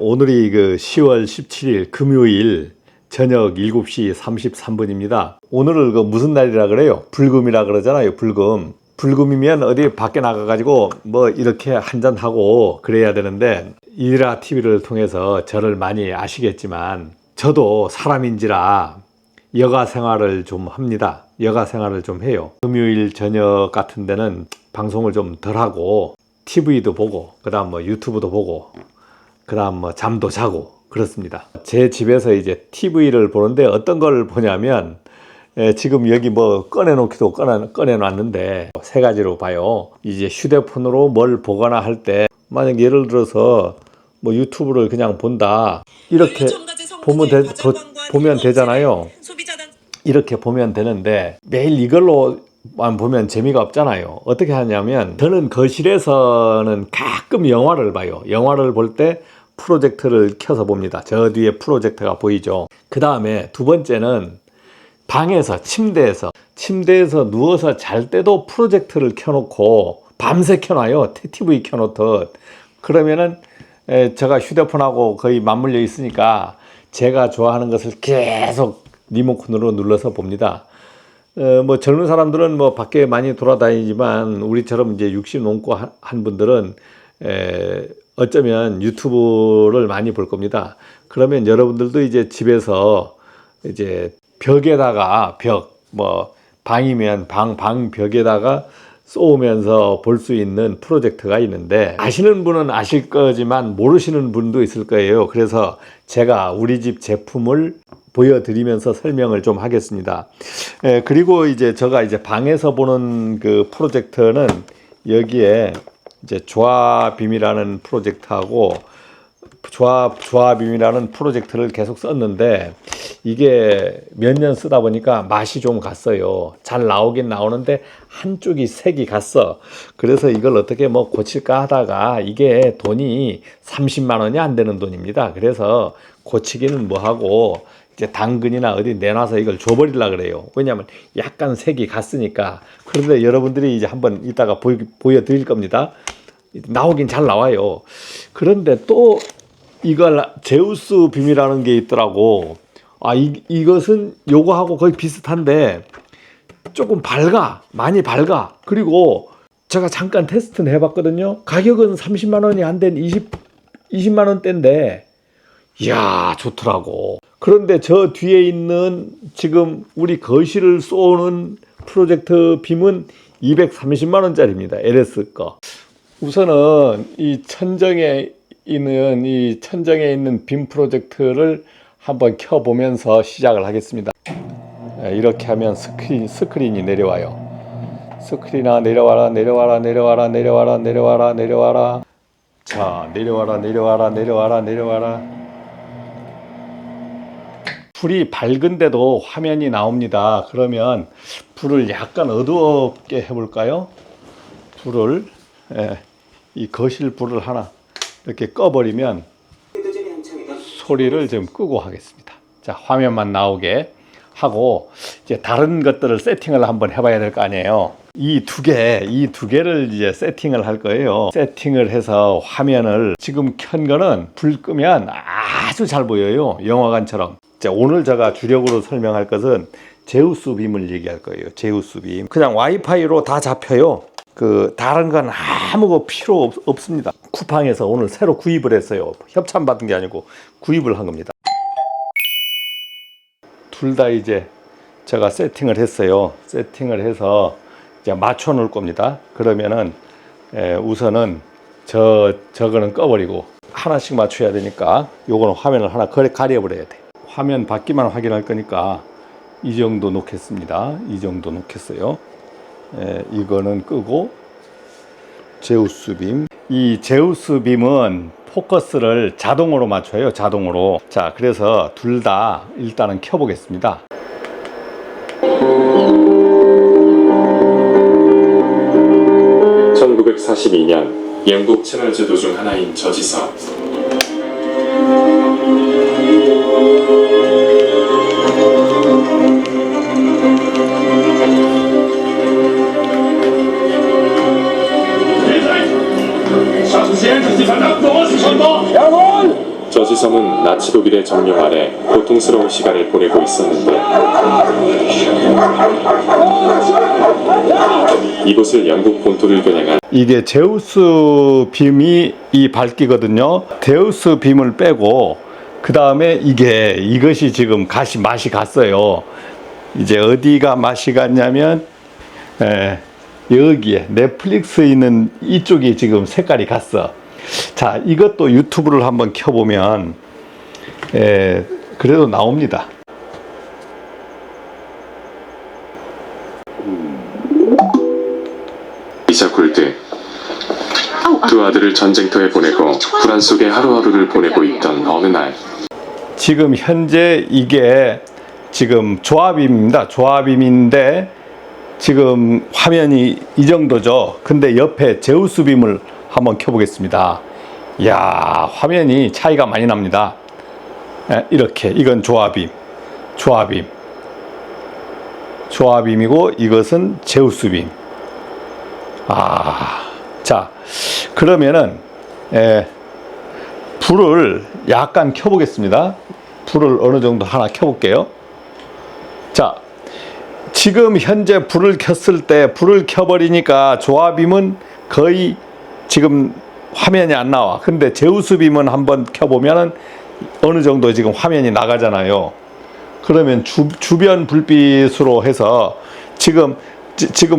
오늘이 그 10월 17일 금요일 저녁 7시 33분입니다. 오늘을 그 무슨 날이라 그래요? 불금이라 그러잖아요. 불금. 불금이면 어디 밖에 나가가지고 뭐 이렇게 한잔하고 그래야 되는데, 이라 TV를 통해서 저를 많이 아시겠지만 저도 사람인지라 여가 생활을 좀 합니다. 여가 생활을 좀 해요. 금요일 저녁 같은 데는 방송을 좀 덜 하고 TV도 보고, 그 다음 뭐 유튜브도 보고, 그 다음 뭐 잠도 자고 그렇습니다. 제 집에서 이제 TV를 보는데 어떤 걸 보냐면, 지금 여기 뭐 꺼내놓기도 꺼내놨는데 세 가지로 봐요. 이제 휴대폰으로 뭘 보거나 할 때, 만약 예를 들어서 뭐 유튜브를 그냥 본다, 이렇게 보면 되잖아요. 이렇게 보면 되는데 매일 이걸로만 보면 재미가 없잖아요. 어떻게 하냐면, 저는 거실에서는 가끔 영화를 봐요. 영화를 볼 때 프로젝터를 켜서 봅니다. 저 뒤에 프로젝터가 보이죠. 그 다음에 두 번째는 방에서, 침대에서 누워서 잘 때도 프로젝터를 켜놓고 밤새 켜놔요. TV 켜놓듯. 그러면은 제가 휴대폰하고 거의 맞물려 있으니까 제가 좋아하는 것을 계속 리모컨으로 눌러서 봅니다. 뭐 젊은 사람들은 뭐 밖에 많이 돌아다니지만 우리처럼 이제 60 넘고 한 분들은 어쩌면 유튜브를 많이 볼 겁니다. 그러면 여러분들도 이제 집에서 이제 벽에다가, 뭐 방이면 방 벽에다가 쏘면서 볼 수 있는 프로젝터가 있는데, 아시는 분은 아실 거지만 모르시는 분도 있을 거예요. 그래서 제가 우리 집 제품을 보여드리면서 설명을 좀 하겠습니다. 그리고 이제 제가 이제 방에서 보는 그 프로젝터는 여기에 이제 조합빔이라는 프로젝터하고 조합빔이라는 프로젝터를 계속 썼는데, 이게 몇 년 쓰다 보니까 맛이 좀 갔어요. 잘 나오긴 나오는데 한쪽이 색이 갔어. 그래서 이걸 어떻게 뭐 고칠까 하다가, 이게 돈이 30만 원이 안 되는 돈입니다. 그래서 고치기는 뭐 하고 이제 당근이나 어디 내놔서 이걸 줘버리려고 그래요. 왜냐하면 약간 색이 갔으니까. 그런데 여러분들이 이제 한번 이따가 보여드릴 겁니다. 나오긴 잘 나와요. 그런데 또 이걸 제우스 빔이라는 게 있더라고. 이것은 요거하고 거의 비슷한데 조금 많이 밝아. 그리고 제가 잠깐 테스트는 해봤거든요. 가격은 30만 원이 안 된 20만 원대인데, 이야, 좋더라고. 그런데 저 뒤에 있는 지금 우리 거실을 쏘는 프로젝터 빔은 230만 원짜리입니다. LS 거. 우선은 이 천정에 있는 빔 프로젝터를 한번 켜보면서 시작을 하겠습니다. 이렇게 하면 스크린이 내려와요. 스크린아, 내려와라. 자, 내려와라. 불이 밝은데도 화면이 나옵니다. 그러면 불을 약간 어둡게 해볼까요? 불을, 이 거실 불을 하나 이렇게 꺼버리면 소리를 좀 끄고 하겠습니다. 자, 화면만 나오게 하고 이제 다른 것들을 세팅을 한번 해봐야 될 거 아니에요. 이 두 개를 이제 세팅을 할 거예요. 세팅을 해서 화면을, 지금 켠 거는 불 끄면 아주 잘 보여요. 영화관처럼. 자, 오늘 제가 주력으로 설명할 것은 제우스 빔을 얘기할 거예요. 제우스 빔. 그냥 와이파이로 다 잡혀요. 다른 건 아무 필요 없습니다. 쿠팡에서 오늘 새로 구입을 했어요. 협찬 받은 게 아니고 구입을 한 겁니다. 둘 다 이제 제가 세팅을 했어요. 세팅을 해서 이제 맞춰 놓을 겁니다. 그러면은 우선은 저거는 꺼버리고 하나씩 맞춰야 되니까 요거는 화면을 하나 가려버려야 돼. 화면 바뀌만 확인할 거니까 이 정도 놓겠습니다. 이 정도 놓겠어요. 이거는 끄고 제우스 빔. 이 제우스 빔은 포커스를 자동으로 맞춰요. 자동으로. 자, 그래서 둘 다 일단은 켜보겠습니다. (1942년) 영국 채널 제도 중 하나인 저지서. 버지섬은 나치 독일의 점령 아래 고통스러운 시간을 보내고 있었는데 이곳을 영국 본토를 겨냥한 이게 제우스 빔이 이 밝기거든요. 제우스 빔을 빼고 그 다음에 이것이 지금 맛이 갔어요. 이제 어디가 맛이 갔냐면 여기에 넷플릭스에 있는 이쪽이 지금 색깔이 갔어. 자, 이것도 유튜브를 한번 켜보면 그래도 나옵니다. 이자 굴드 두 아들을 전쟁터에 보내고 불안 속에 하루하루를 보내고 있던 어느 날 지금 현재 이게 지금 조합임입니다. 조합임인데 지금 화면이 이 정도죠. 근데 옆에 제우스 빔을 한번 켜보겠습니다. 이야, 화면이 차이가 많이 납니다. 이렇게 이건 조합임, 조합임이고 이것은 제우스 빔. 자, 그러면은 불을 약간 켜보겠습니다. 불을 어느 정도 하나 켜볼게요. 자, 지금 현재 불을 켰을 때 불을 켜버리니까 조합빔은 거의 지금 화면이 안 나와. 근데 제우스 빔은 한번 켜보면은 어느 정도 지금 화면이 나가잖아요. 그러면 주변 불빛으로 해서 지금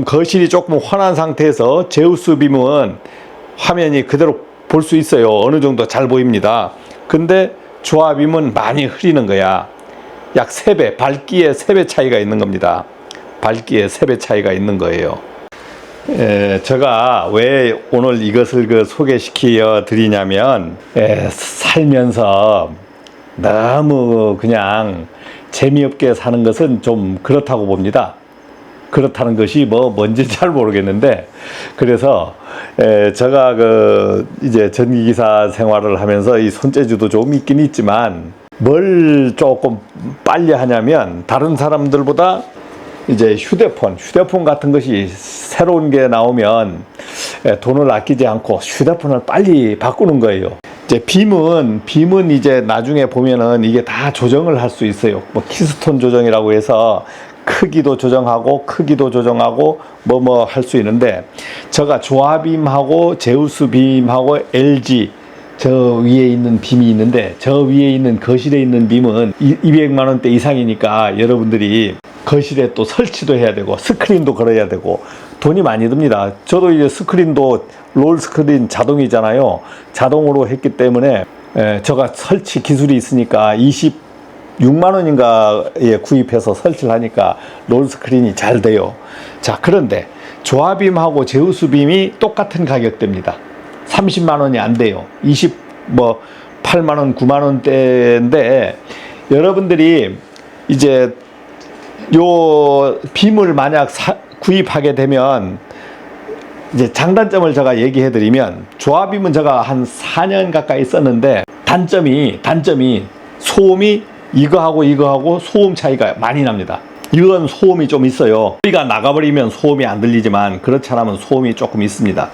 거실이 조금 환한 상태에서 제우스 빔은 화면이 그대로 볼 수 있어요. 어느 정도 잘 보입니다. 근데 조합빔은 많이 흐리는 거야. 약 3배, 밝기에 3배 차이가 있는 겁니다. 밝기에 3배 차이가 있는 거예요. 제가 왜 오늘 이것을 소개시켜 드리냐면 살면서 너무 그냥 재미없게 사는 것은 좀 그렇다고 봅니다. 그렇다는 것이 뭔지 잘 모르겠는데, 그래서 제가 이제 전기기사 생활을 하면서 이 손재주도 좀 있긴 있지만 뭘 조금 빨리 하냐면 다른 사람들보다 이제 휴대폰 같은 것이 새로운 게 나오면 돈을 아끼지 않고 휴대폰을 빨리 바꾸는 거예요. 이제 빔은 이제 나중에 보면은 이게 다 조정을 할 수 있어요. 키스톤 조정이라고 해서 크기도 조정하고 뭐 할 수 있는데, 제가 조합빔하고 제우스 빔하고 LG 저 위에 있는 빔이 있는데, 저 위에 있는 거실에 있는 빔은 200만 원대 이상이니까 여러분들이 거실에 또 설치도 해야 되고 스크린도 걸어야 되고 돈이 많이 듭니다. 저도 이제 스크린도 롤 스크린 자동이잖아요. 자동으로 했기 때문에 제가 설치 기술이 있으니까 26만 원인가에 구입해서 설치를 하니까 롤 스크린이 잘 돼요. 자, 그런데 조합빔하고 제우스 빔이 똑같은 가격대입니다. 30만 원이 안 돼요. 8만 원, 9만 원대인데, 여러분들이 이제 요 빔을 만약 구입하게 되면 이제 장단점을 제가 얘기해 드리면, 조합빔은 제가 한 4년 가까이 썼는데 단점이 소음이 이거하고 소음 차이가 많이 납니다. 이건 소음이 좀 있어요. 소리가 나가버리면 소음이 안 들리지만 그렇지 않으면 소음이 조금 있습니다.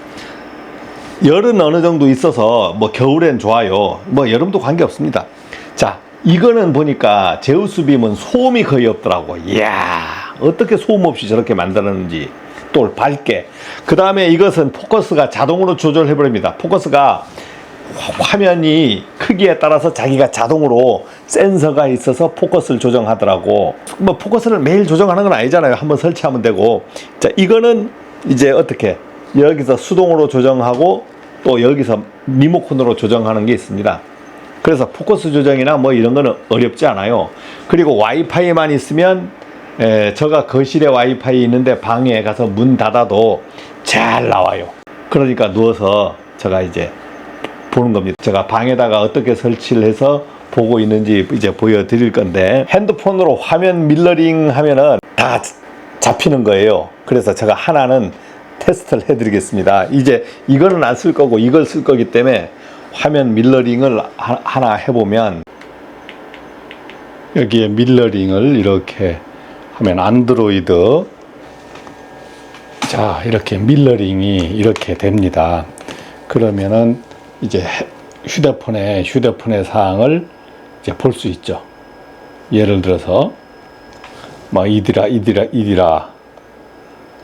열은 어느 정도 있어서 겨울엔 좋아요. 여름도 관계없습니다. 자, 이거는 보니까 제우스 빔은 소음이 거의 없더라고. 이야, 어떻게 소음 없이 저렇게 만들었는지. 또 밝게. 그 다음에 이것은 포커스가 자동으로 조절해 버립니다. 포커스가 화면이 크기에 따라서 자기가 자동으로 센서가 있어서 포커스를 조정하더라고. 포커스를 매일 조정하는 건 아니잖아요. 한번 설치하면 되고. 자, 이거는 이제 어떻게 여기서 수동으로 조정하고 또 여기서 리모컨으로 조정하는 게 있습니다. 그래서 포커스 조정이나 이런 거는 어렵지 않아요. 그리고 와이파이만 있으면 제가 거실에 와이파이 있는데 방에 가서 문 닫아도 잘 나와요. 그러니까 누워서 제가 이제 보는 겁니다. 제가 방에다가 어떻게 설치를 해서 보고 있는지 이제 보여드릴 건데, 핸드폰으로 화면 밀러링 하면은 다 잡히는 거예요. 그래서 제가 하나는 테스트를 해드리겠습니다. 이제 이거는 안 쓸 거고 이걸 쓸 거기 때문에 화면 밀러링을 하나 해보면, 여기에 밀러링을 이렇게 하면 안드로이드, 자, 이렇게 밀러링이 이렇게 됩니다. 그러면은 이제 휴대폰의 사항을 이제 볼 수 있죠. 예를 들어서 뭐 이디라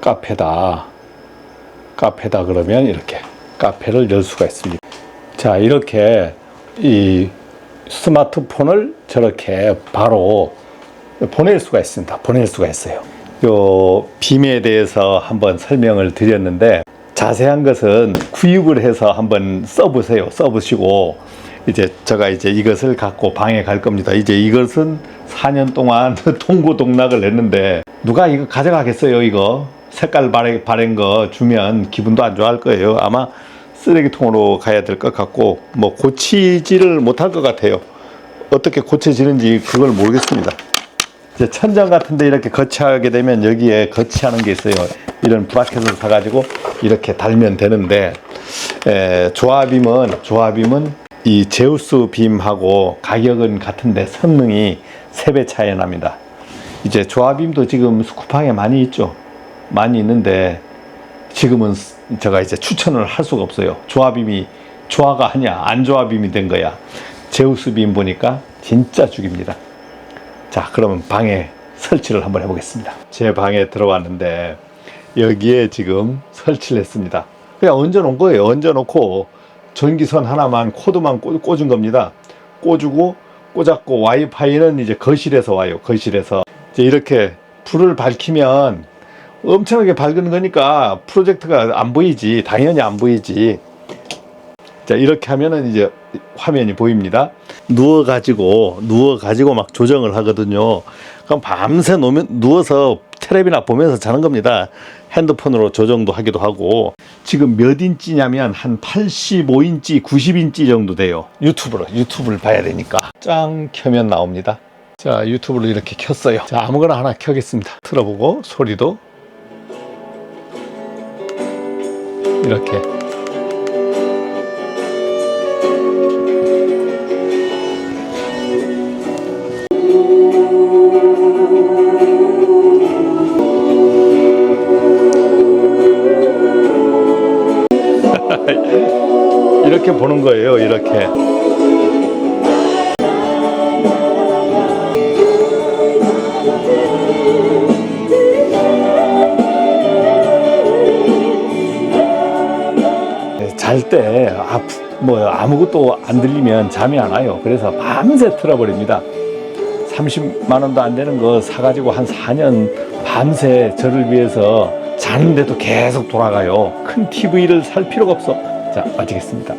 카페다 그러면 이렇게 카페를 열 수가 있습니다. 자, 이렇게 이 스마트폰을 저렇게 바로 보낼 수가 있습니다. 보낼 수가 있어요. 요 빔에 대해서 한번 설명을 드렸는데 자세한 것은 구입을 해서 한번 써보세요. 써보시고 이제 제가 이제 이것을 갖고 방에 갈 겁니다. 이제 이것은 4년 동안 동고동락을 했는데 누가 이거 가져가겠어요? 이거 색깔 바랜 거 주면 기분도 안 좋아할 거예요. 아마 쓰레기통으로 가야 될 것 같고 뭐 고치지를 못할 것 같아요. 어떻게 고쳐지는지 그걸 모르겠습니다. 이제 천장 같은데 이렇게 거치하게 되면 여기에 거치하는 게 있어요. 이런 브라켓을 사가지고 이렇게 달면 되는데 조합임은 이 제우스 빔하고 가격은 같은데 성능이 3배 차이 납니다. 이제 조합임도 지금 스쿠팡에 많이 있죠. 많이 있는데 지금은 제가 이제 추천을 할 수가 없어요. 조합임이 조화가 아니야. 안 조합임이 된 거야. 제우스 빔 보니까 진짜 죽입니다. 자, 그러면 방에 설치를 한번 해보겠습니다. 제 방에 들어왔는데 여기에 지금 설치를 했습니다. 그냥 얹어놓은 거예요. 얹어놓고 전기선 하나만 코드만 꽂은 겁니다. 꽂았고 와이파이는 이제 거실에서 와요. 거실에서 이제 이렇게 불을 밝히면 엄청나게 밝은 거니까 프로젝트가 안 보이지. 당연히 안 보이지. 자, 이렇게 하면은 이제 화면이 보입니다. 누워가지고 막 조정을 하거든요. 그럼 밤새 누워서 텔레비나 보면서 자는 겁니다. 핸드폰으로 조정도 하기도 하고. 지금 몇 인치냐면 한 85인치, 90인치 정도 돼요. 유튜브를 봐야 되니까. 짱 켜면 나옵니다. 자, 유튜브를 이렇게 켰어요. 자, 아무거나 하나 켜겠습니다. 틀어보고 소리도 이렇게. 이렇게 보는 거예요. 이렇게. 잘 때 아무것도 안 들리면 잠이 안 와요. 그래서 밤새 틀어버립니다. 30만 원도 안 되는 거 사가지고 한 4년 밤새 저를 위해서 자는데도 계속 돌아가요. 큰 TV를 살 필요가 없어. 자, 마치겠습니다.